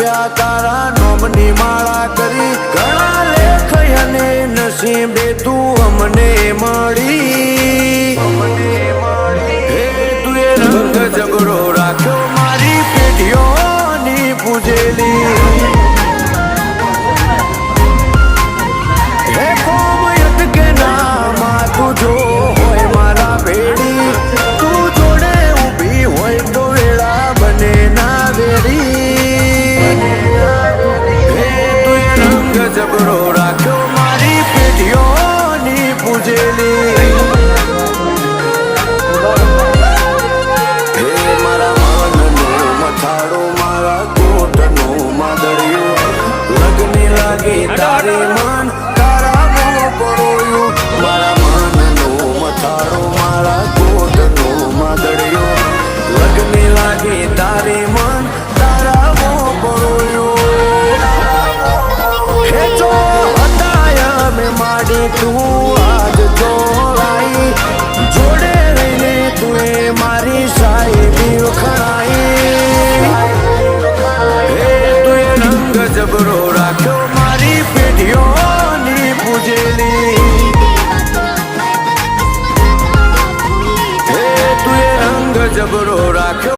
જોયા તારા નોમની માળા કરી ઘણા લેખ અને નસીબે તું અમને મળી હે તું એ રંગ ઝઘડો રાખ્યો મારી પેઢીઓની પૂજેલી હે કોમયત કે નામાં તું જો હોય મારા ભેડી તું જોડે ઊભી હોય તો વેળા બને ના વેરી હે તું એ રંગ ઝઘડો રાખ્યો મારી પેઢીઓની પૂજેલી હે મારા મનનો મથાળો મારા કોટનો માદળિયો લગ્ન લાગે તારે